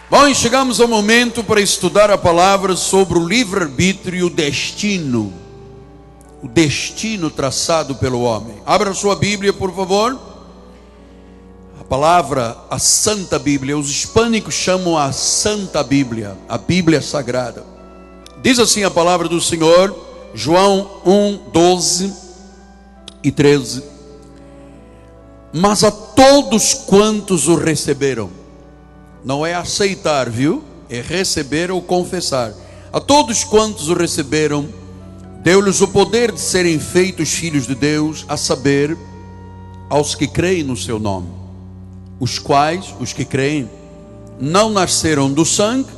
Bom, e chegamos ao momento para estudar a palavra sobre o livre-arbítrio e o destino. O destino traçado pelo homem. Abra sua Bíblia, por favor. A palavra, a Santa Bíblia. Os hispânicos chamam a Santa Bíblia, a Bíblia Sagrada. Diz assim a palavra do Senhor, João 1, 12 e 13. Mas a todos quantos o receberam, não é aceitar, viu? É receber ou confessar. A todos quantos o receberam, deu-lhes o poder de serem feitos filhos de Deus, a saber, aos que creem no seu nome. Os quais, os que creem, não nasceram do sangue,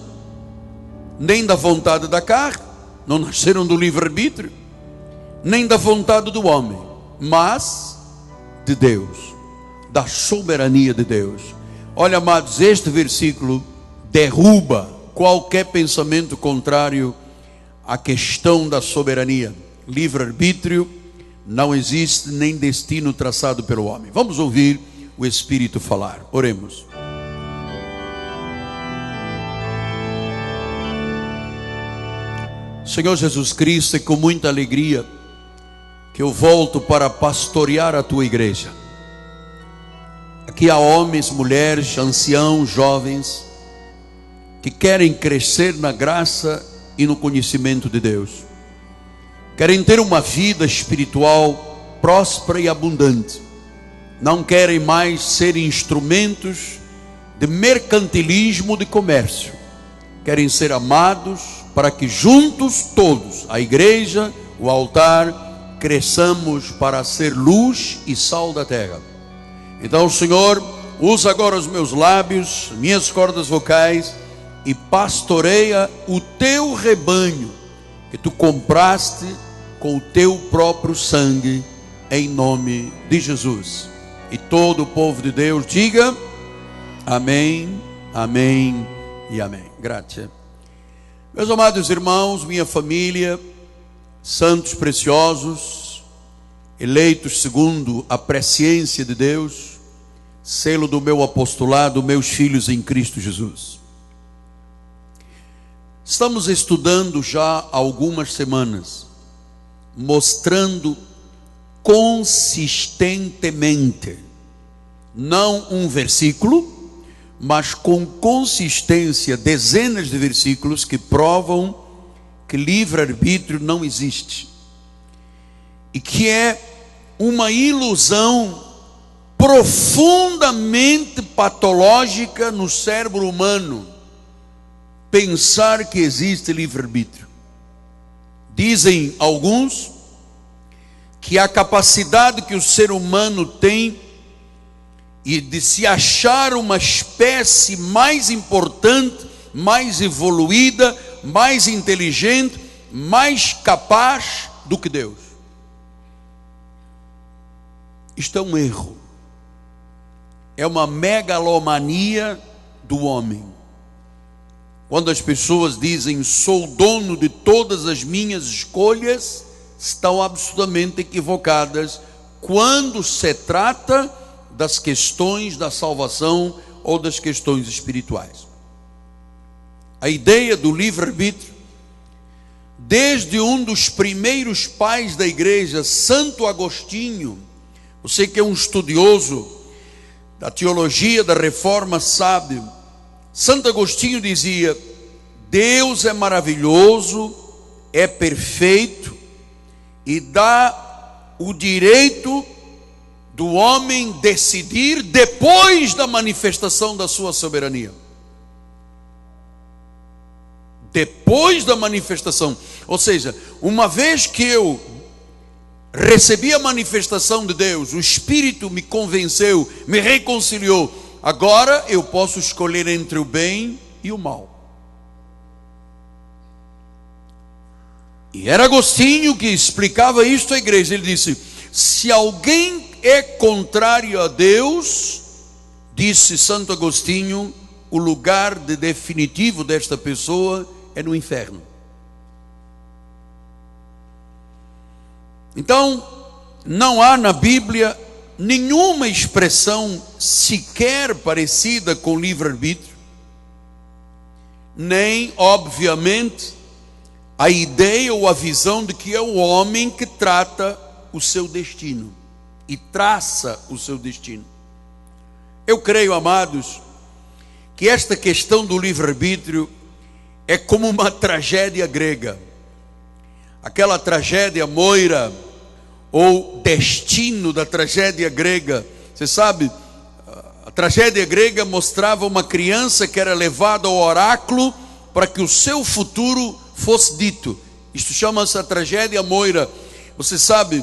nem da vontade da carne, não nasceram do livre-arbítrio, nem da vontade do homem, mas de Deus, da soberania de Deus. Olha, amados, este versículo derruba qualquer pensamento contrário à questão da soberania. Livre-arbítrio não existe, nem destino traçado pelo homem. Vamos ouvir o Espírito falar. Oremos. Senhor Jesus Cristo, é com muita alegria que eu volto para pastorear a tua igreja. Aqui há homens, mulheres, anciãos, jovens, que querem crescer na graça e no conhecimento de Deus. Querem ter uma vida espiritual próspera e abundante. Não querem mais ser instrumentos de mercantilismo, de comércio. Querem ser amados para que juntos todos, a igreja, o altar, cresçamos para ser luz e sal da terra. Então, Senhor, usa agora os meus lábios, minhas cordas vocais e pastoreia o teu rebanho que tu compraste com o teu próprio sangue, em nome de Jesus. E todo o povo de Deus diga amém, amém e amém. Graças. Meus amados irmãos, minha família, santos preciosos, eleitos segundo a presciência de Deus, selo do meu apostolado, meus filhos em Cristo Jesus. Estamos estudando já há algumas semanas, mostrando consistentemente, não um versículo, mas com consistência, dezenas de versículos que provam que livre-arbítrio não existe. E que é uma ilusão profundamente patológica no cérebro humano pensar que existe livre-arbítrio. Dizem alguns que a capacidade que o ser humano tem e de se achar uma espécie mais importante, mais evoluída, mais inteligente, mais capaz do que Deus. Isto é um erro. É uma megalomania do homem. Quando as pessoas dizem sou dono de todas as minhas escolhas, estão absolutamente equivocadas quando se trata das questões da salvação ou das questões espirituais. A ideia do livre-arbítrio, desde um dos primeiros pais da igreja, Santo Agostinho, você que é um estudioso da teologia da reforma sabe, Santo Agostinho dizia: Deus é maravilhoso, é perfeito e dá o direito do homem decidir depois da manifestação da sua soberania. Depois da manifestação, ou seja, uma vez que eu recebi a manifestação de Deus, o Espírito me convenceu, me reconciliou, agora eu posso escolher entre o bem e o mal. E era Agostinho que explicava isto à igreja. Ele disse: se alguém é contrário a Deus, disse Santo Agostinho, o lugar de definitivo desta pessoa é no inferno. Então, não há na Bíblia nenhuma expressão sequer parecida com livre-arbítrio. nem, obviamente, a ideia ou a visão de que é o homem que trata o seu destino e traça o seu destino. Eu creio, amados, que esta questão do livre-arbítrio é como uma tragédia grega. Aquela tragédia moira, ou destino da tragédia grega. Você sabe, a tragédia grega mostrava uma criança que era levada ao oráculo para que o seu futuro fosse dito. Isto chama-se a tragédia moira. Você sabe,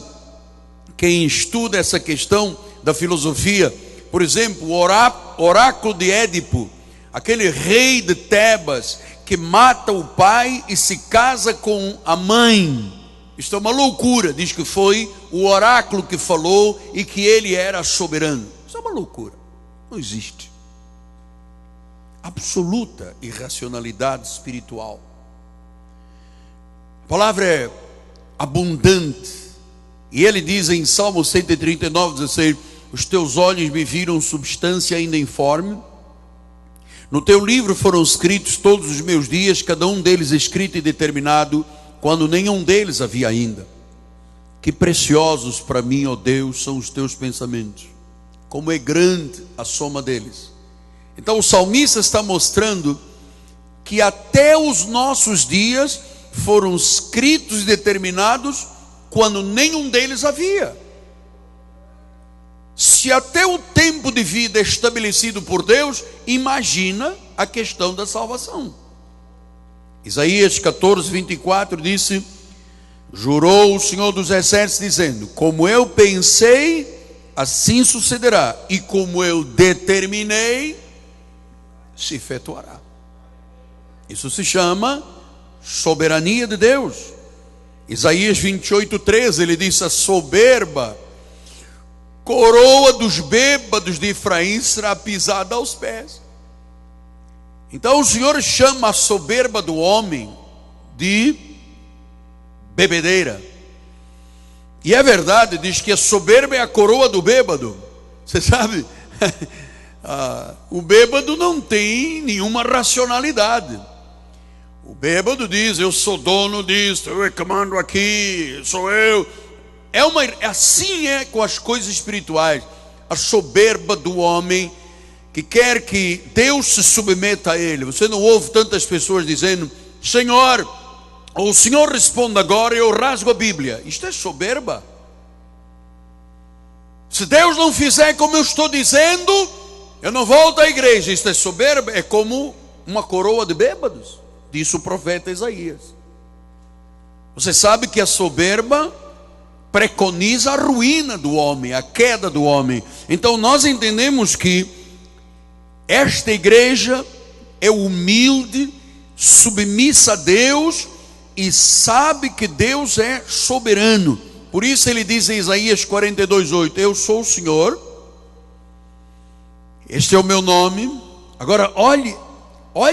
quem estuda essa questão da filosofia, por exemplo, o oráculo de Édipo, aquele rei de Tebas que mata o pai e se casa com a mãe. Isto é uma loucura. Diz que foi o oráculo que falou e que ele era soberano. Isso é uma loucura. Não existe. Absoluta irracionalidade espiritual. A palavra é abundante. E ele diz em Salmo 139, 16: os teus olhos me viram substância ainda informe. No teu livro foram escritos todos os meus dias, cada um deles escrito e determinado, quando nenhum deles havia ainda. Que preciosos para mim, ó Deus, são os teus pensamentos, como é grande a soma deles. Então o salmista está mostrando que até os nossos dias foram escritos e determinados quando nenhum deles havia. Se até o tempo de vida é estabelecido por Deus, imagina a questão da salvação. Isaías 14, 24 disse: jurou o Senhor dos Exércitos dizendo: como eu pensei, assim sucederá, e como eu determinei, se efetuará. Isso se chama soberania de Deus. Isaías 28, 13, ele disse: a soberba coroa dos bêbados de Efraim será pisada aos pés. Então o Senhor chama a soberba do homem de bebedeira. E é verdade, diz que a soberba é a coroa do bêbado. Você sabe, o bêbado não tem nenhuma racionalidade. O bêbado diz: eu sou dono disso, eu comando aqui, sou eu. Assim é com as coisas espirituais. A soberba do homem que quer que Deus se submeta a ele. Você não ouve tantas pessoas dizendo: Senhor, ou o Senhor responde agora e eu rasgo a Bíblia. Isto é soberba. Se Deus não fizer como eu estou dizendo, eu não volto à igreja. Isto é soberba. É como uma coroa de bêbados, disse o profeta Isaías. Você sabe que a soberba preconiza a ruína do homem, a queda do homem. Então nós entendemos que esta igreja é humilde, submissa a Deus e sabe que Deus é soberano. Por isso ele diz em Isaías 42, 8: eu sou o Senhor, este é o meu nome. Agora olhe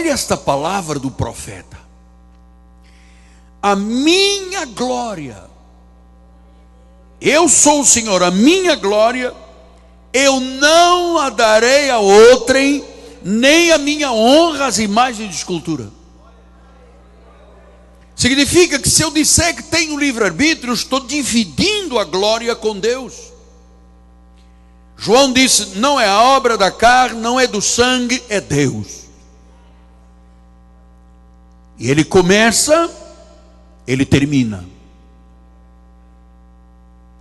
esta palavra do profeta: a minha glória. Eu sou o Senhor, a minha glória, eu não a darei a outrem, nem a minha honra às imagens de escultura. Significa que se eu disser que tenho livre-arbítrio, estou dividindo a glória com Deus. João disse: não é a obra da carne, não é do sangue, é Deus. E ele começa, ele termina.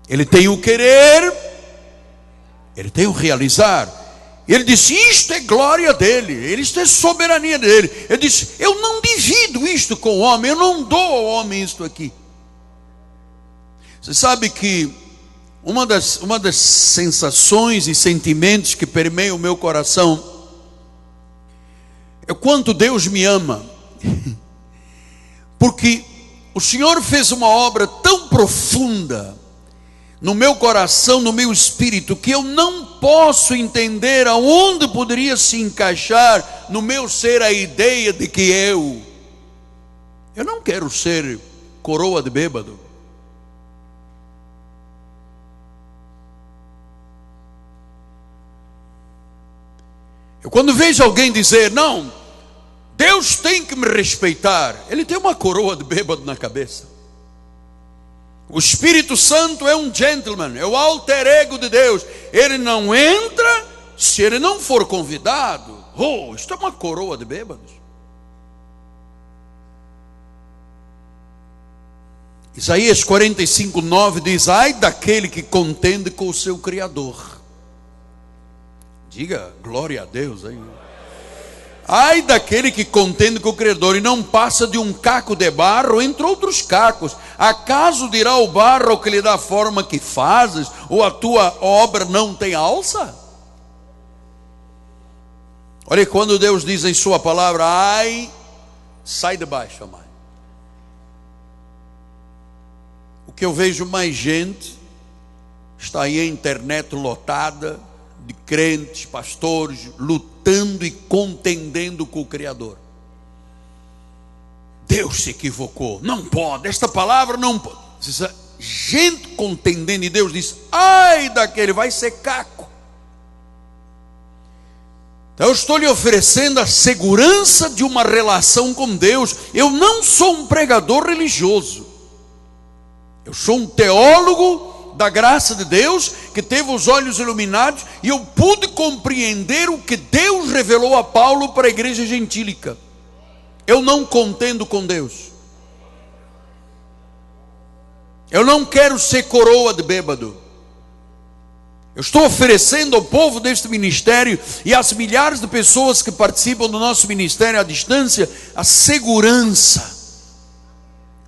Ele tem o querer, ele tem o realizar. Ele disse: isto é glória dele, isto é soberania dele. Ele disse: eu não divido isto com o homem, eu não dou ao homem isto aqui. Você sabe que uma das sensações e sentimentos que permeiam o meu coração é o quanto Deus me ama. Porque o Senhor fez uma obra tão profunda no meu coração, no meu espírito, que eu não posso entender aonde poderia se encaixar no meu ser a ideia de que eu não quero ser coroa de bêbado. Eu quando vejo alguém dizer: não, Deus tem que me respeitar. Ele tem uma coroa de bêbado na cabeça. O Espírito Santo é um gentleman, é o alter ego de Deus. Ele não entra se ele não for convidado. Oh, isto é uma coroa de bêbados. Isaías 45:9 diz: ai daquele que contende com o seu Criador. Diga glória a Deus aí. Ai daquele que contende com o Criador e não passa de um caco de barro entre outros cacos. Acaso dirá o barro que lhe dá a forma que fazes, ou a tua obra não tem alça? Olha, quando Deus diz em sua palavra: ai, sai de baixo, mãe. O que eu vejo mais gente, está aí a internet lotada de crentes, pastores, lutando e contendendo com o Criador. Deus se equivocou, não pode, esta palavra não pode. Gente contendendo, e Deus diz: ai daquele, vai ser caco. Então eu estou lhe oferecendo a segurança de uma relação com Deus. Eu não sou um pregador religioso, eu sou um teólogo da graça de Deus, que teve os olhos iluminados, e eu pude compreender o que Deus revelou a Paulo para a igreja gentílica. Eu não contendo com Deus. Eu não quero ser coroa de bêbado. Eu estou oferecendo ao povo deste ministério e às milhares de pessoas que participam do nosso ministério à distância a segurança,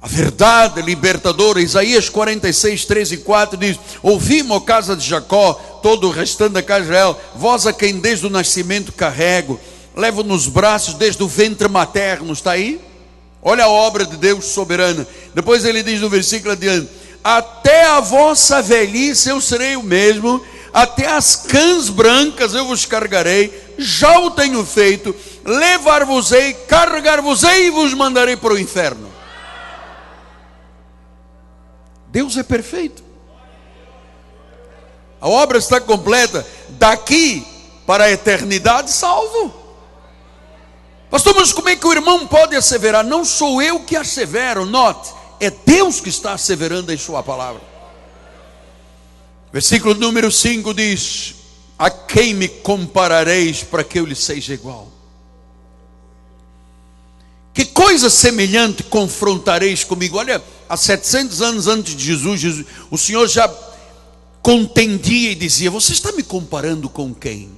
a verdade libertadora. Isaías 46:3-4 diz: ouvimos, ó casa de Jacó, todo o restante da casa de Israel, vós a quem desde o nascimento carrego, levo nos braços desde o ventre materno. Está aí? Olha a obra de Deus soberana. Depois ele diz no versículo adiante: até a vossa velhice eu serei o mesmo, até as cãs brancas eu vos carregarei, já o tenho feito, levar-vos-ei, carregar-vos-ei e vos mandarei para o inferno. Deus é perfeito. A obra está completa. Daqui para a eternidade salvo. Pastor, mas como é que o irmão pode asseverar? Não sou eu que assevero, note, é Deus que está asseverando em sua palavra. Versículo número 5 diz: a quem me comparareis para que eu lhe seja igual? Que coisa semelhante confrontareis comigo? Olha, há 700 anos antes de Jesus, o Senhor já contendia e dizia: você está me comparando com quem?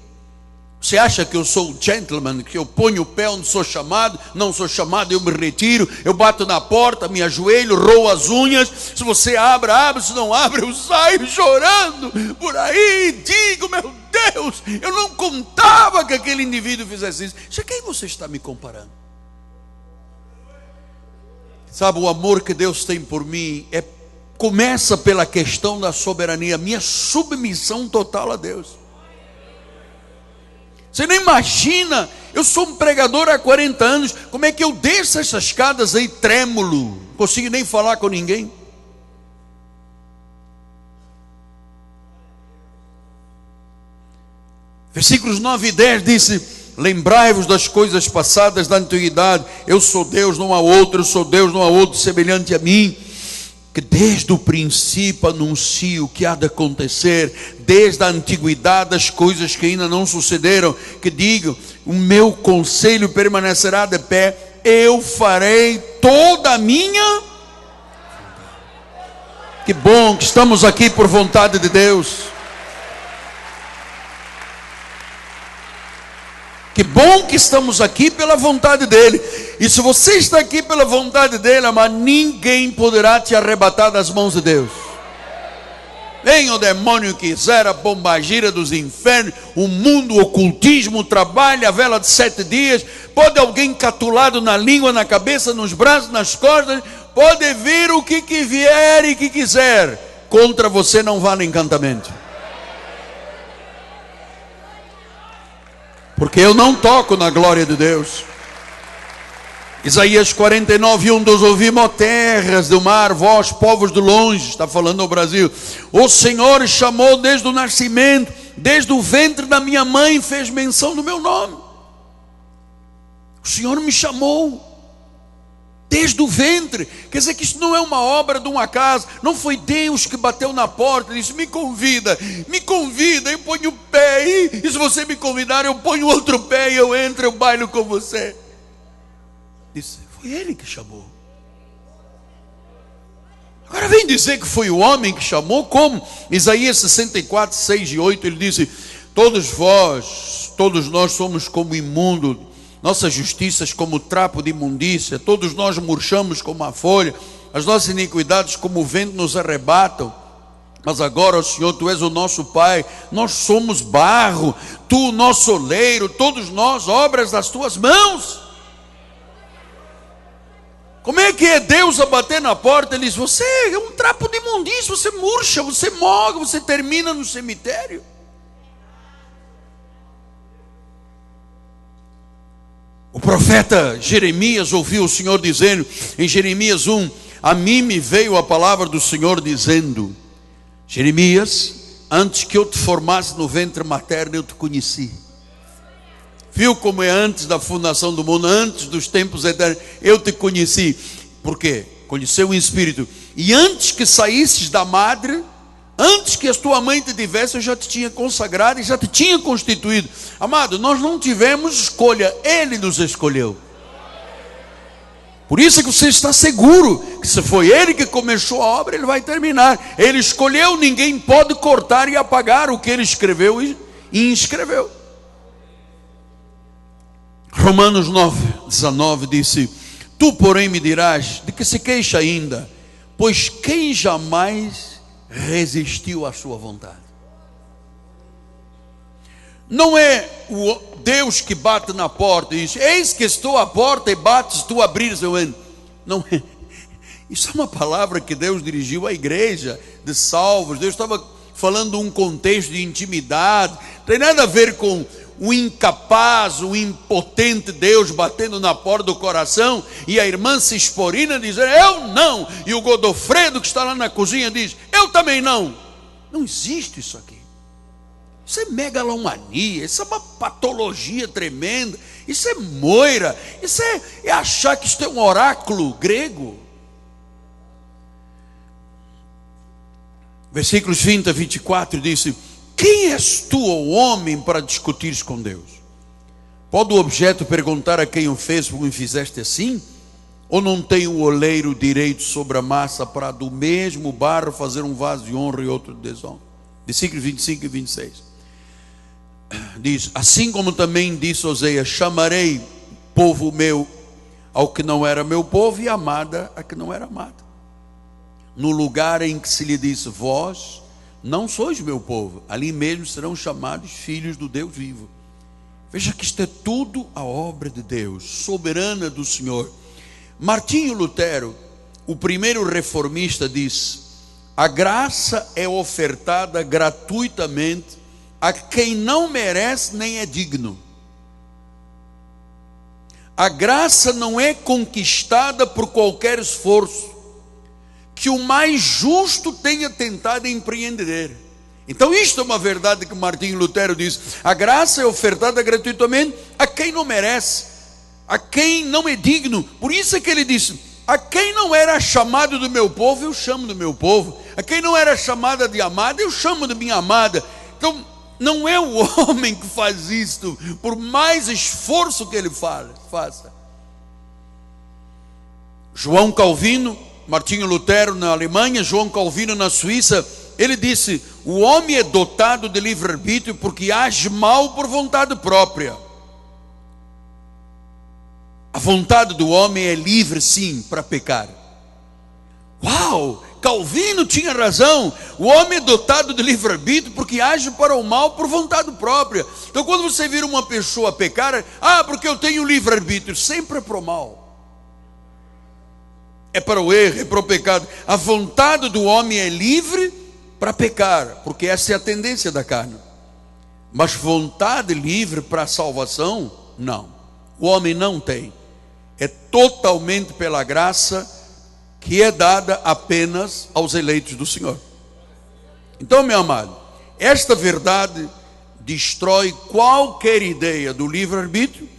Você acha que eu sou o gentleman, que eu ponho o pé onde sou chamado? Não sou chamado, eu me retiro, eu bato na porta, me ajoelho, roo as unhas. Se você abre, abre, se não abre, eu saio chorando por aí, digo: meu Deus, eu não contava que aquele indivíduo fizesse isso. A quem você está me comparando? Sabe, o amor que Deus tem por mim começa pela questão da soberania, minha submissão total a Deus. Você não imagina, eu sou um pregador há 40 anos, como é que eu desço essas escadas aí trêmulo, não consigo nem falar com ninguém. Versículos 9 e 10 disse: lembrai-vos das coisas passadas da antiguidade, eu sou Deus, não há outro, eu sou Deus, não há outro semelhante a mim, que desde o princípio anuncio o que há de acontecer, desde a antiguidade as coisas que ainda não sucederam, que digo: o meu conselho permanecerá de pé, eu farei toda a minha. Que bom que estamos aqui por vontade de Deus. Que bom que estamos aqui pela vontade dEle. E se você está aqui pela vontade dEle, mas ninguém poderá te arrebatar das mãos de Deus. Venha o demônio que quiser, a pombagira dos infernos, o mundo, o ocultismo, o trabalho, a vela de 7 dias. Pode alguém catulado na língua, na cabeça, nos braços, nas costas. Pode vir o que vier e que quiser. Contra você não vale encantamento. Porque eu não toco na glória de Deus. Isaías 49:1 dos ouvimos, ó terras do mar, vós povos de longe, está falando no Brasil. O Senhor chamou desde o nascimento, desde o ventre da minha mãe fez menção do meu nome. O Senhor me chamou desde o ventre. Quer dizer que isso não é uma obra de um acaso. Não foi Deus que bateu na porta e disse: me convida, eu ponho o pé, e se você me convidar, eu ponho outro pé e eu entro, eu bailo com você. Disse: foi Ele que chamou. Agora vem dizer que foi o homem que chamou, como? Isaías 64, 6 e 8, ele disse: todos nós somos como imundo, nossas justiças como trapo de imundícia, todos nós murchamos como a folha, as nossas iniquidades como o vento nos arrebatam. Mas agora, ó Senhor, Tu és o nosso Pai, nós somos barro, Tu o nosso oleiro, todos nós obras das Tuas mãos. Como é que é Deus a bater na porta? Ele diz: você é um trapo de imundícia, você murcha, você morre, você termina no cemitério. O profeta Jeremias ouviu o Senhor dizendo, em Jeremias 1, a mim me veio a palavra do Senhor dizendo: Jeremias, antes que eu te formasse no ventre materno, eu te conheci. Viu como é antes da fundação do mundo, antes dos tempos eternos, eu te conheci. Por quê? Conheceu o Espírito. E antes que saísses da madre, antes que a tua mãe te tivesse, eu já te tinha consagrado e já te tinha constituído. Amado, nós não tivemos escolha, Ele nos escolheu. Por isso é que você está seguro que se foi Ele que começou a obra, Ele vai terminar. Ele escolheu, ninguém pode cortar e apagar o que Ele escreveu e inscreveu. Romanos 9, 19 disse: tu, porém, me dirás, de que se queixa ainda? Pois quem jamais resistiu à sua vontade? Não é o Deus que bate na porta e diz: eis que estou à porta e bates, tu abrires, eu entro. Não é. Isso é uma palavra que Deus dirigiu à igreja de salvos. Deus estava falando de um contexto de intimidade. Não tem nada a ver com o incapaz, o impotente Deus batendo na porta do coração e a irmã Cisporina dizendo: eu não. E o Godofredo que está lá na cozinha diz: eu também não. Não existe isso aqui. Isso é megalomania, isso é uma patologia tremenda, isso é moira, isso é achar que isto é um oráculo grego. Versículos 20 a 24 disse: quem és tu, ó homem, para discutires com Deus? Pode o objeto perguntar a quem o fez: por que me fizeste assim? Ou não tem o oleiro direito sobre a massa para do mesmo barro fazer um vaso de honra e outro de desonra? Versículos 25 e 26 diz: assim como também disse Oséias: chamarei povo meu ao que não era meu povo, e amada a que não era amada. No lugar em que se lhe disse: vós não sois meu povo, ali mesmo serão chamados filhos do Deus vivo. Veja que isto é tudo a obra de Deus, soberana do Senhor. Martinho Lutero, o primeiro reformista, diz: a graça é ofertada gratuitamente a quem não merece nem é digno. A graça não é conquistada por qualquer esforço que o mais justo tenha tentado empreender. Então isto é uma verdade que Martinho Lutero diz: a graça é ofertada gratuitamente a quem não merece, a quem não é digno. Por isso é que ele disse: a quem não era chamado do meu povo, eu chamo do meu povo. A quem não era chamada de amada, eu chamo de minha amada. Então não é o homem que faz isto, por mais esforço que ele faça. João Calvino, Martinho Lutero na Alemanha, João Calvino na Suíça, ele disse: o homem é dotado de livre-arbítrio porque age mal por vontade própria. A vontade do homem é livre, sim, para pecar. Uau! Calvino tinha razão. O homem é dotado de livre-arbítrio porque age para o mal por vontade própria. Então quando você vira uma pessoa pecar: porque eu tenho livre-arbítrio, sempre é para o mal, é para o erro, é para o pecado. A vontade do homem é livre para pecar, porque essa é a tendência da carne. Mas vontade livre para a salvação, não. O homem não tem. É totalmente pela graça que é dada apenas aos eleitos do Senhor. Então, meu amado, esta verdade destrói qualquer ideia do livre-arbítrio,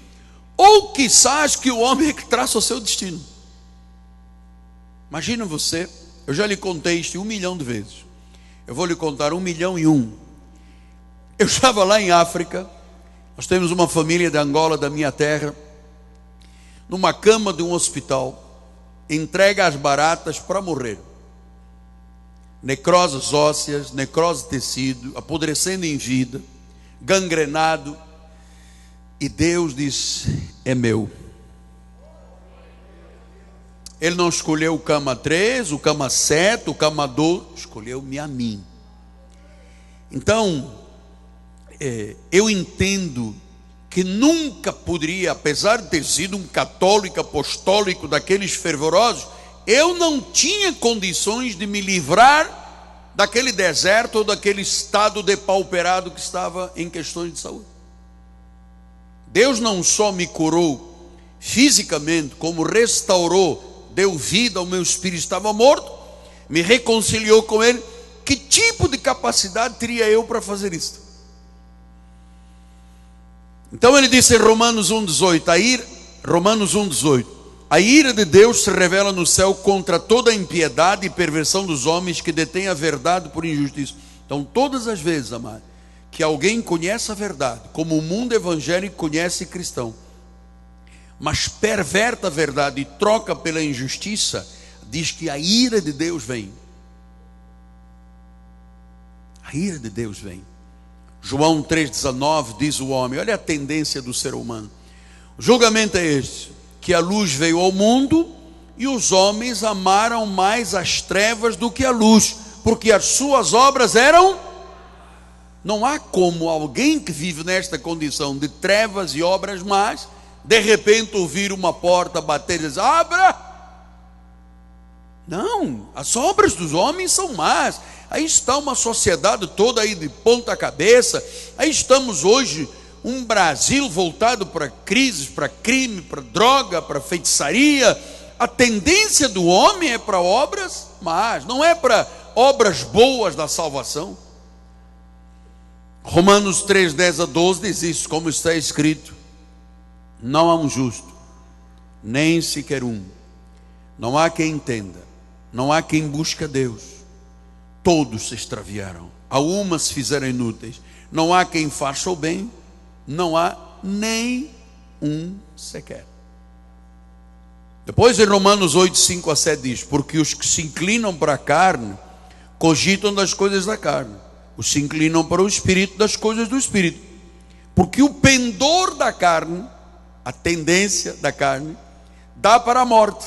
ou quizás que o homem é que traça o seu destino. Imagina você, eu já lhe contei isto 1 milhão de vezes, eu vou lhe contar 1.000.001. Eu estava lá em África, nós temos uma família de Angola, da minha terra, numa cama de um hospital, entregue às baratas para morrer. Necroses ósseas, necrose de tecido, apodrecendo em vida, gangrenado. E Deus disse: é meu. Ele não escolheu o cama 3, o cama 7, o cama 12, escolheu-me a mim. Então, eu entendo que nunca poderia, apesar de ter sido um católico apostólico daqueles fervorosos, eu não tinha condições de me livrar daquele deserto ou daquele estado depauperado que estava em questões de saúde. Deus não só me curou fisicamente, como restaurou, deu vida ao meu espírito, estava morto, me reconciliou com Ele. Que tipo de capacidade teria eu para fazer isso? Então ele disse em Romanos 1,18, a ira de Deus se revela no céu contra toda a impiedade e perversão dos homens que detêm a verdade por injustiça. Então todas as vezes, amado, que alguém conhece a verdade, como o mundo evangélico conhece cristão, mas perverta a verdade e troca pela injustiça, diz que a ira de Deus vem. A ira de Deus vem. João 3,19 diz o homem, olha a tendência do ser humano. O julgamento é este: que a luz veio ao mundo e os homens amaram mais as trevas do que a luz, porque as suas obras eram... Não há como alguém que vive nesta condição de trevas e obras más, de repente ouvir uma porta bater e dizer: abra! Não, as obras dos homens são más. Aí está uma sociedade toda aí de ponta cabeça. Aí estamos hoje, um Brasil voltado para crises, para crime, para droga, para feitiçaria. A tendência do homem é para obras más, não é para obras boas da salvação. Romanos 3:10-12 diz isso, como está escrito: não há um justo, nem sequer um. Não há quem entenda, não há quem busque Deus. Todos se extraviaram, a uma se fizeram inúteis. Não há quem faça o bem, não há nem um sequer. Depois em Romanos 8:5-7 diz: porque os que se inclinam para a carne cogitam das coisas da carne, os que se inclinam para o espírito das coisas do espírito. Porque o pendor da carne, a tendência da carne, dá para a morte,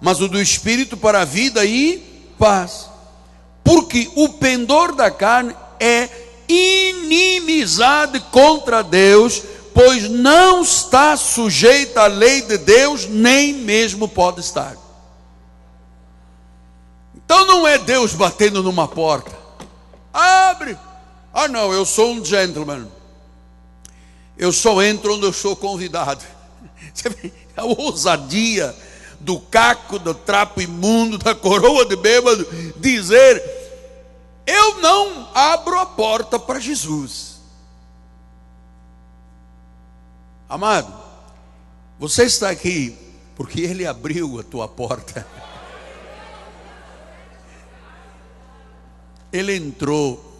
mas o do espírito para a vida e paz. Porque o pendor da carne é inimizade contra Deus, pois não está sujeita à lei de Deus, nem mesmo pode estar. Então não é Deus batendo numa porta: abre! Ah não, eu sou um gentleman, eu só entro onde eu sou convidado. A ousadia do caco, do trapo imundo, da coroa de bêbado, dizer: eu não abro a porta para Jesus. Amado, você está aqui porque Ele abriu a tua porta. Ele entrou.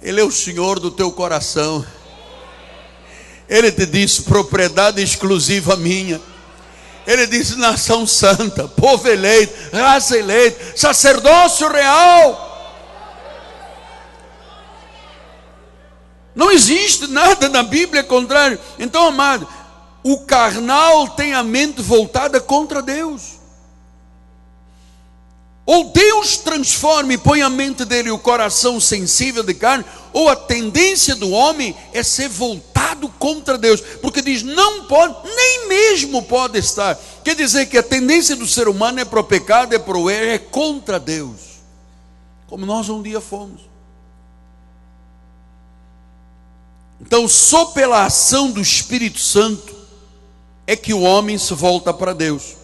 Ele é o Senhor do teu coração. Ele te disse: propriedade exclusiva minha. Ele disse: nação santa, povo eleito, raça eleita, sacerdócio real. Não existe nada na Bíblia contrário. Então, amado, o carnal tem a mente voltada contra Deus. Ou Deus transforma e põe a mente dele, o coração sensível de carne, ou a tendência do homem é ser voltado contra Deus, porque diz: não pode, nem mesmo pode estar. Quer dizer que a tendência do ser humano é para o pecado, é para o erro, é contra Deus, como nós um dia fomos. Então só pela ação do Espírito Santo é que o homem se volta para Deus.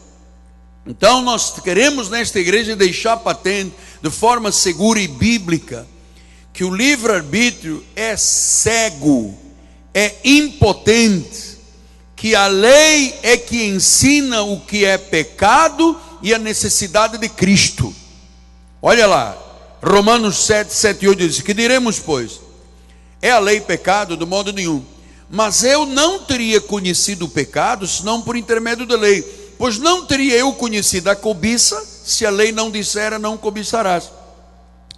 Então nós queremos nesta igreja deixar patente, de forma segura e bíblica, que o livre-arbítrio é cego, é impotente, que a lei é que ensina o que é pecado e a necessidade de Cristo. Olha lá, Romanos 7, 7 e 8 diz: que diremos, pois? É a lei pecado? De modo nenhum. Mas eu não teria conhecido o pecado, senão por intermédio da lei. Pois não teria eu conhecido a cobiça, se a lei não dissera, não cobiçarás.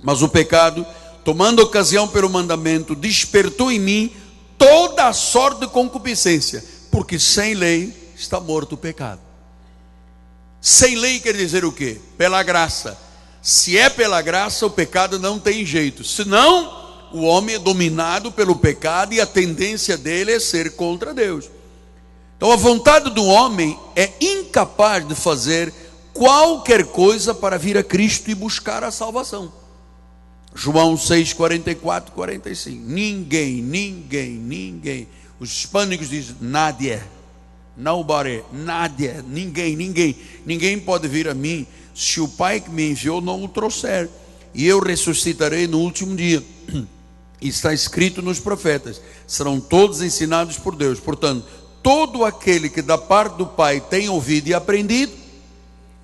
Mas o pecado, tomando ocasião pelo mandamento, despertou em mim toda a sorte de concupiscência, porque sem lei está morto o pecado. Sem lei quer dizer o quê? Pela graça. Se é pela graça, o pecado não tem jeito. Senão, o homem é dominado pelo pecado e a tendência dele é ser contra Deus. Então a vontade do homem é incapaz de fazer qualquer coisa para vir a Cristo e buscar a salvação. João 6, 44, 45. Ninguém. Os hispânicos dizem nadie, nobody, nadie, ninguém pode vir a mim se o Pai que me enviou não o trouxer. E eu ressuscitarei no último dia. Está escrito nos profetas, serão todos ensinados por Deus. Portanto, todo aquele que da parte do Pai tem ouvido e aprendido,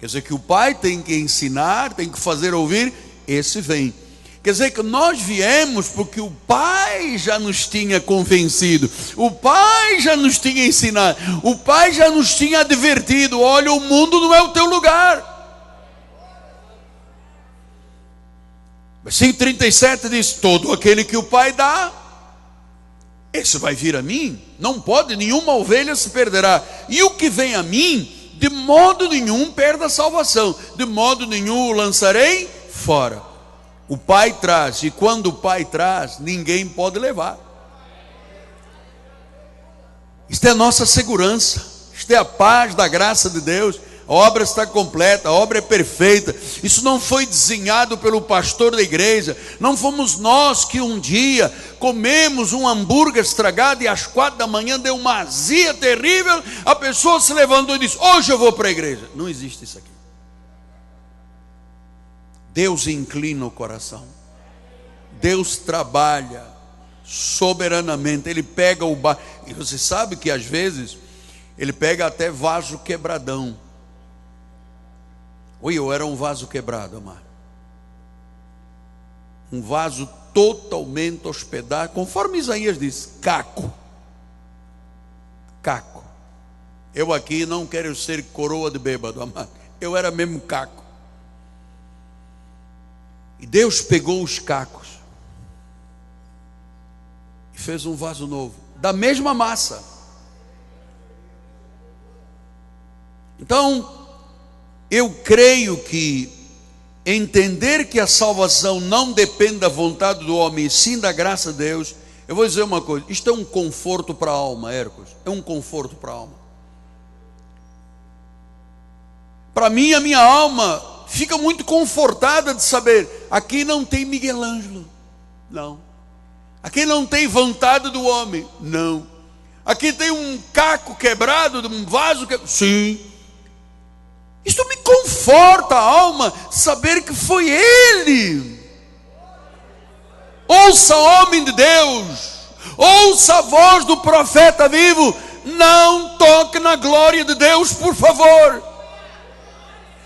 quer dizer que o Pai tem que ensinar, tem que fazer ouvir, esse vem. Quer dizer que nós viemos porque o Pai já nos tinha convencido, o Pai já nos tinha ensinado, o Pai já nos tinha advertido: olha, o mundo não é o teu lugar. Versículo 37 diz: todo aquele que o Pai dá, esse vai vir a mim. Não pode, nenhuma ovelha se perderá. E o que vem a mim, de modo nenhum perde a salvação, de modo nenhum o lançarei fora. O Pai traz, e quando o Pai traz, ninguém pode levar. Isto é a nossa segurança, isto é a paz da graça de Deus. A obra está completa, a obra é perfeita. Isso não foi desenhado pelo pastor da igreja. Não fomos nós que um dia comemos um hambúrguer estragado e às 4 da manhã deu uma azia terrível. A pessoa se levantou e disse: hoje eu vou para a igreja. Não existe isso aqui. Deus inclina o coração. Deus trabalha soberanamente. Ele pega o barro. E você sabe que às vezes ele pega até vaso quebradão. Oi, eu era um vaso quebrado, amado. Um vaso totalmente hospedado, conforme Isaías diz, caco. Eu aqui não quero ser coroa de bêbado, amado. Eu era mesmo caco. E Deus pegou os cacos e fez um vaso novo, da mesma massa. Então, eu creio que entender que a salvação não depende da vontade do homem, e sim da graça de Deus. Eu vou dizer uma coisa: isto é um conforto para a alma, Hércules. É um conforto para a alma. Para mim, a minha alma fica muito confortada de saber: aqui não tem Miguel Ângelo, não. Aqui não tem vontade do homem, não. Aqui tem um caco quebrado, um vaso quebrado, sim. Isto me conforta a alma, saber que foi Ele. Ouça, homem de Deus, ouça a voz do profeta vivo. Não toque na glória de Deus, por favor.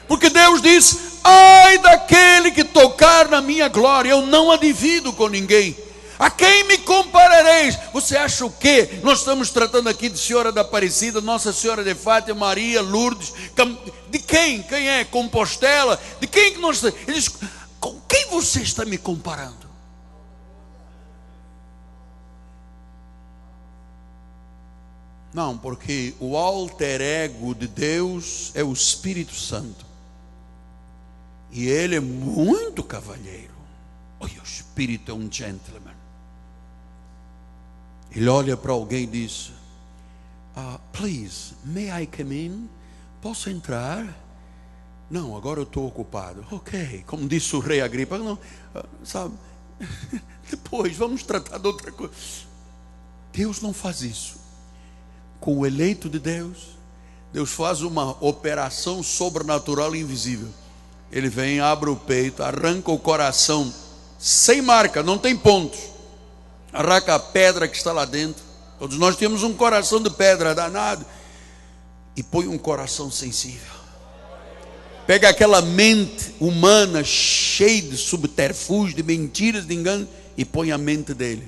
Porque Deus diz: ai daquele que tocar na minha glória, eu não a divido com ninguém. A quem me comparareis? Você acha o quê? Nós estamos tratando aqui de Senhora da Aparecida, Nossa Senhora de Fátima, Maria, Lourdes. De quem? Quem é? Compostela? De quem que nós estamos? Ele diz: com quem você está me comparando? Não, porque o alter ego de Deus é o Espírito Santo. E ele é muito cavalheiro. Olha, o Espírito é um gentleman. Ele olha para alguém e diz: please, may I come in? Posso entrar? Não, agora eu estou ocupado. Ok, como disse o rei Agripa, não, sabe, depois vamos tratar de outra coisa. Deus não faz isso. Com o eleito de Deus, Deus faz uma operação sobrenatural e invisível. Ele vem, abre o peito, arranca o coração, sem marca, não tem pontos. Arranca a pedra que está lá dentro, Todos nós temos um coração de pedra danado. E põe um coração sensível. Pega aquela mente humana cheia de subterfúgio, de mentiras, de engano, e põe a mente dele.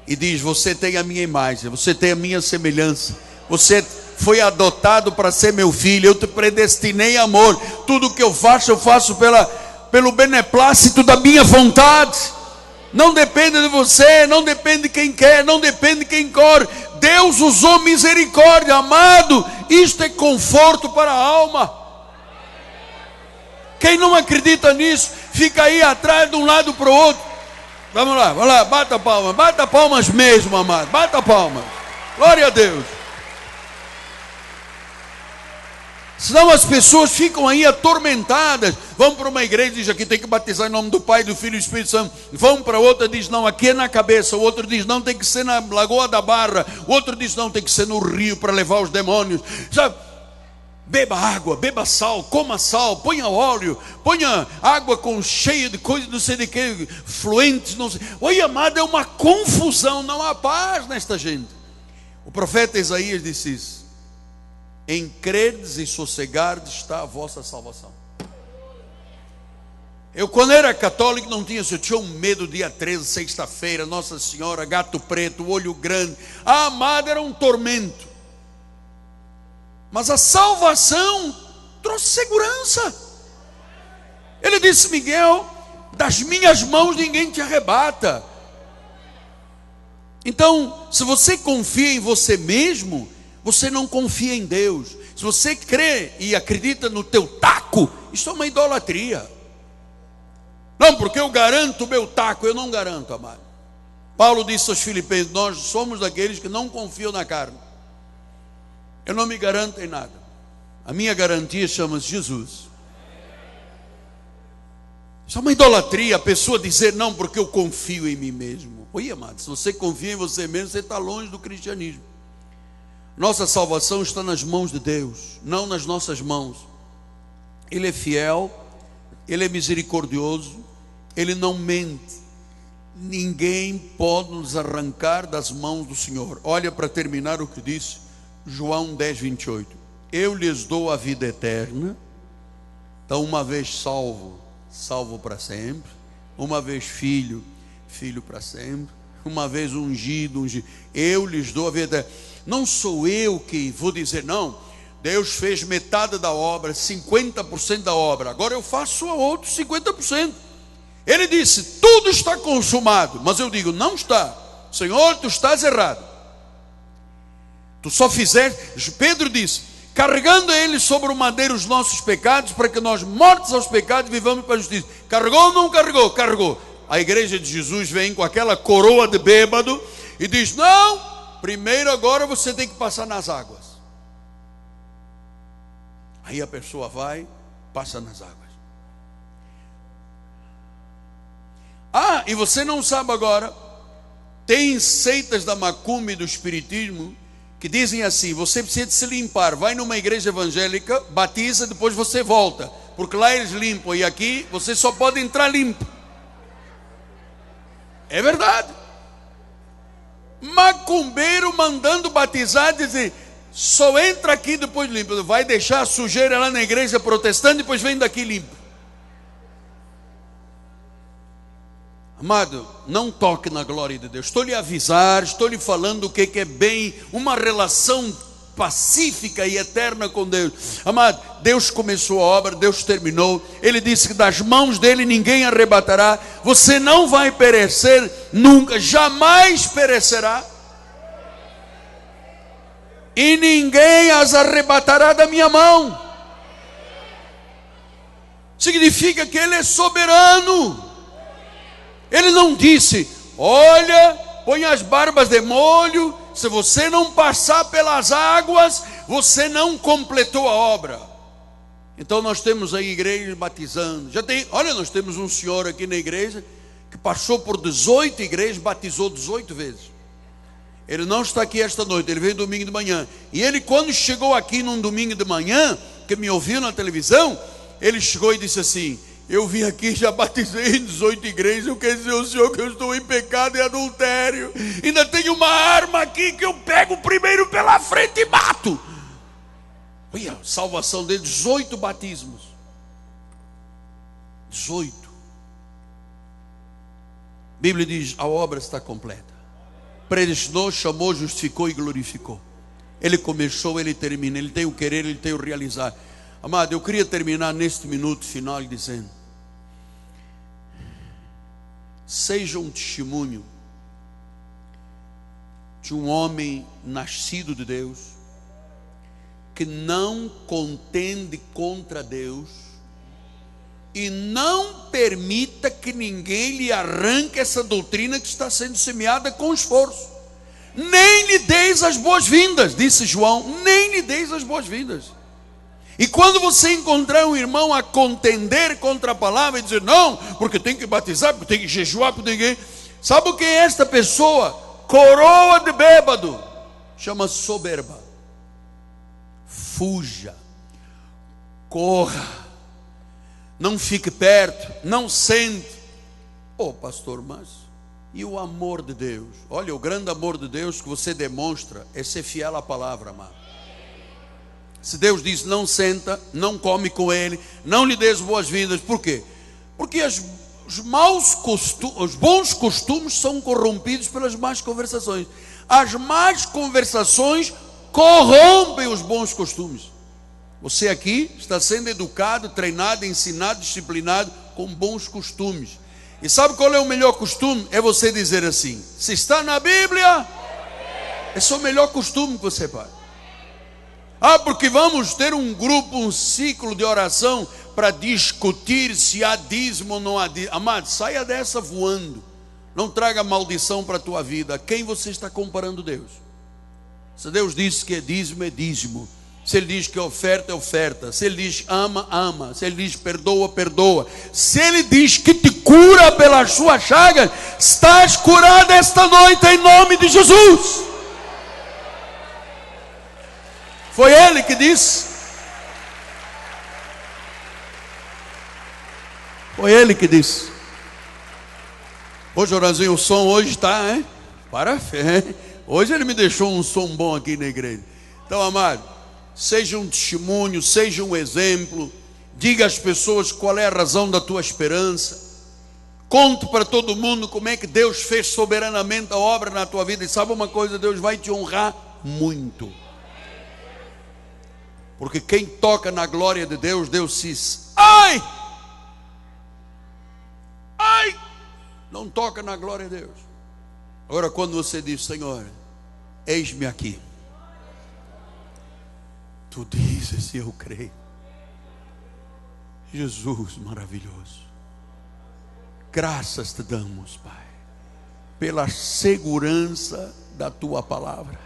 E diz: você tem a minha imagem, você tem a minha semelhança, você foi adotado para ser meu filho, eu te predestinei, amor. Tudo que eu faço pelo beneplácito da minha vontade. Não depende de você, não depende de quem quer, não depende de quem corre. Deus usou misericórdia, amado. Isto é conforto para a alma. Quem não acredita nisso, fica aí atrás de um lado para o outro. Vamos lá, bata palmas mesmo, amado, bata palmas. Glória a Deus. Senão as pessoas ficam aí atormentadas. Vão para uma igreja e diz: aqui tem que batizar em nome do Pai, do Filho e do Espírito Santo. Vão para outra e diz: não, aqui é na cabeça. O outro diz: não, tem que ser na Lagoa da Barra. O outro diz: não, tem que ser no rio para levar os demônios. Sabe? Beba água, beba sal, coma sal, ponha óleo, ponha água com cheia de coisas, não sei de que, fluentes, não sei. Oi, amado, é uma confusão, não há paz nesta gente. O profeta Isaías disse isso: em credes e sossegardes está a vossa salvação. Eu, quando era católico, não tinha isso. Eu tinha um medo, dia 13, sexta-feira, Nossa Senhora, gato preto, olho grande. A amada era um tormento. Mas a salvação trouxe segurança. Ele disse: Miguel, das minhas mãos ninguém te arrebata. Então, se você confia em você mesmo, você não confia em Deus. Se você crê e acredita no teu taco, isso é uma idolatria. Não, porque eu garanto o meu taco. Eu não garanto, amado. Paulo disse aos Filipenses: nós somos daqueles que não confiam na carne. Eu não me garanto em nada. A minha garantia chama-se Jesus. Isso é uma idolatria, a pessoa dizer: não, porque eu confio em mim mesmo. Oi, amado, se você confia em você mesmo, você está longe do cristianismo. Nossa salvação está nas mãos de Deus, não nas nossas mãos. Ele é fiel, Ele é misericordioso, Ele não mente. Ninguém pode nos arrancar das mãos do Senhor. Olha, para terminar, o que disse João 10, 28. Eu lhes dou a vida eterna. Então, uma vez salvo, salvo para sempre. Uma vez filho, filho para sempre. Uma vez ungido, ungido. Eu lhes dou a vida eterna. Não sou eu que vou dizer: não, Deus fez metade da obra, 50% da obra, agora eu faço a outro 50%. Ele disse: tudo está consumado. Mas eu digo: não está. Senhor, tu estás errado. Tu só fizeste. Pedro disse: carregando ele sobre o madeiro os nossos pecados, para que nós, mortos aos pecados, vivamos para a justiça. Carregou ou não carregou? Carregou. A igreja de Jesus vem com aquela coroa de bêbado e diz: não, primeiro agora você tem que passar nas águas. Aí a pessoa vai, passa nas águas. Ah, e você não sabe agora, tem seitas da macumba e do espiritismo que dizem assim: você precisa de se limpar, vai numa igreja evangélica, batiza, depois você volta, porque lá eles limpam e aqui você só pode entrar limpo. É verdade. Macumbeiro mandando batizar, dizer: só entra aqui depois limpo. Vai deixar a sujeira lá na igreja protestante, depois vem daqui limpo. Amado, não toque na glória de Deus. Estou lhe avisar, estou lhe falando o que é bem uma relação pacífica e eterna com Deus. Amado, Deus começou a obra, Deus terminou. Ele disse que das mãos dele ninguém arrebatará. Você não vai perecer nunca, jamais perecerá. E ninguém as arrebatará da minha mão. Significa que Ele é soberano. Ele não disse: olha, põe as barbas de molho, se você não passar pelas águas, você não completou a obra. Então nós temos aí igrejas batizando. Olha, nós temos um senhor aqui na igreja que passou por 18 igrejas, batizou 18 vezes. Ele não está aqui esta noite, ele veio domingo de manhã. E ele, quando chegou aqui num domingo de manhã, que me ouviu na televisão, ele chegou e disse assim: eu vim aqui, já batizei em 18 igrejas, eu quero dizer ao Senhor que eu estou em pecado e adultério. Ainda tenho uma arma aqui que eu pego primeiro pela frente e mato. Olha, salvação dele, 18 batismos. 18. A Bíblia diz, a obra está completa. Predestinou, chamou, justificou e glorificou. Ele começou, ele termina. Ele tem o querer, ele tem o realizar. Amado, eu queria terminar neste minuto final dizendo: seja um testemunho de um homem nascido de Deus, que não contende contra Deus e não permita que ninguém lhe arranque essa doutrina que está sendo semeada com esforço. Nem lhe deis as boas-vindas, disse João, nem lhe deis as boas-vindas. E quando você encontrar um irmão a contender contra a palavra e dizer, não, porque tem que batizar, porque tem que jejuar, porque tem que... Sabe o que é esta pessoa? Coroa de bêbado. Chama soberba. Fuja. Corra. Não fique perto. Não sente. Oh, pastor, mas e o amor de Deus? Olha, o grande amor de Deus que você demonstra é ser fiel à palavra, amado. Se Deus diz não senta, não come com ele, não lhe dê as boas-vindas, por quê? Porque os bons costumes são corrompidos pelas más conversações. As más conversações corrompem os bons costumes. Você aqui está sendo educado, treinado, ensinado, disciplinado com bons costumes. E sabe qual é o melhor costume? É você dizer assim, se está na Bíblia, esse é o melhor costume que você faz. Ah, porque vamos ter um grupo, um ciclo de oração para discutir se há dízimo ou não há dízimo. Amado, saia dessa voando. Não traga maldição para a tua vida. A quem você está comparando Deus? Se Deus diz que é dízimo, é dízimo. Se Ele diz que é oferta, é oferta. Se Ele diz ama, ama. Se Ele diz perdoa, perdoa. Se Ele diz que te cura pelas suas chagas, estás curado esta noite em nome de Jesus. Foi Ele que disse. Foi Ele que disse. Hoje, Horanzinho, o som hoje está, hein? Para a fé. Hoje Ele me deixou um som bom aqui na igreja. Então, amado, seja um testemunho, seja um exemplo. Diga às pessoas qual é a razão da tua esperança. Conte para todo mundo como é que Deus fez soberanamente a obra na tua vida. E sabe uma coisa? Deus vai te honrar muito. Porque quem toca na glória de Deus, Deus diz, ai! Ai! Não toca na glória de Deus. Agora quando você diz, Senhor, eis-me aqui. Tu dizes e eu creio. Jesus maravilhoso. Graças te damos, Pai, pela segurança da tua palavra,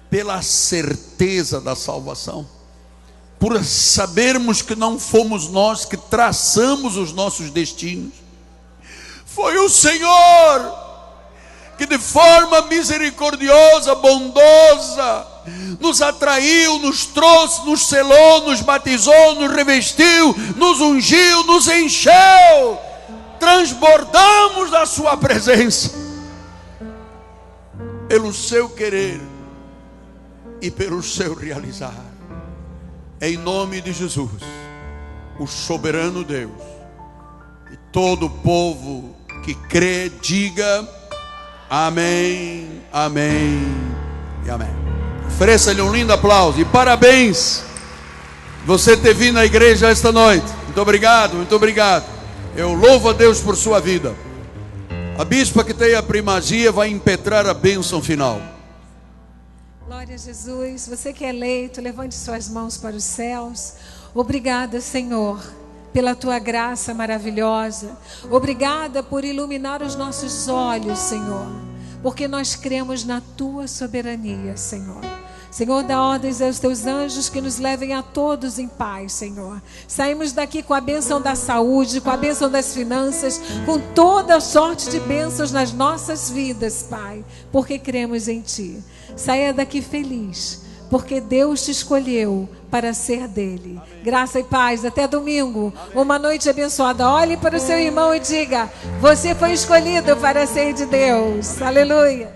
pela certeza da salvação, por sabermos que não fomos nós que traçamos os nossos destinos. Foi o Senhor que de forma misericordiosa, bondosa, nos atraiu, nos trouxe, nos selou, nos batizou, nos revestiu, nos ungiu, nos encheu. Transbordamos da sua presença, pelo seu querer e pelo seu realizar. Em nome de Jesus, o soberano Deus, e todo o povo que crê, diga amém, amém e amém. Ofereça-lhe um lindo aplauso e parabéns você ter vindo à igreja esta noite. Muito obrigado, muito obrigado. Eu louvo a Deus por sua vida. A bispa que tem a primazia vai impetrar a bênção final. Glória a Jesus. Você que é eleito, levante suas mãos para os céus. Obrigada, Senhor, pela tua graça maravilhosa. Obrigada por iluminar os nossos olhos, Senhor, porque nós cremos na tua soberania, Senhor. Senhor, dá ordens aos teus anjos que nos levem a todos em paz, Senhor. Saímos daqui com a bênção da saúde, com a bênção das finanças, com toda sorte de bênçãos nas nossas vidas, Pai, porque cremos em Ti. Saia daqui feliz, porque Deus te escolheu para ser dele. Graça e paz, até domingo. Uma noite abençoada. Olhe para o seu irmão e diga: você foi escolhido para ser de Deus. Aleluia.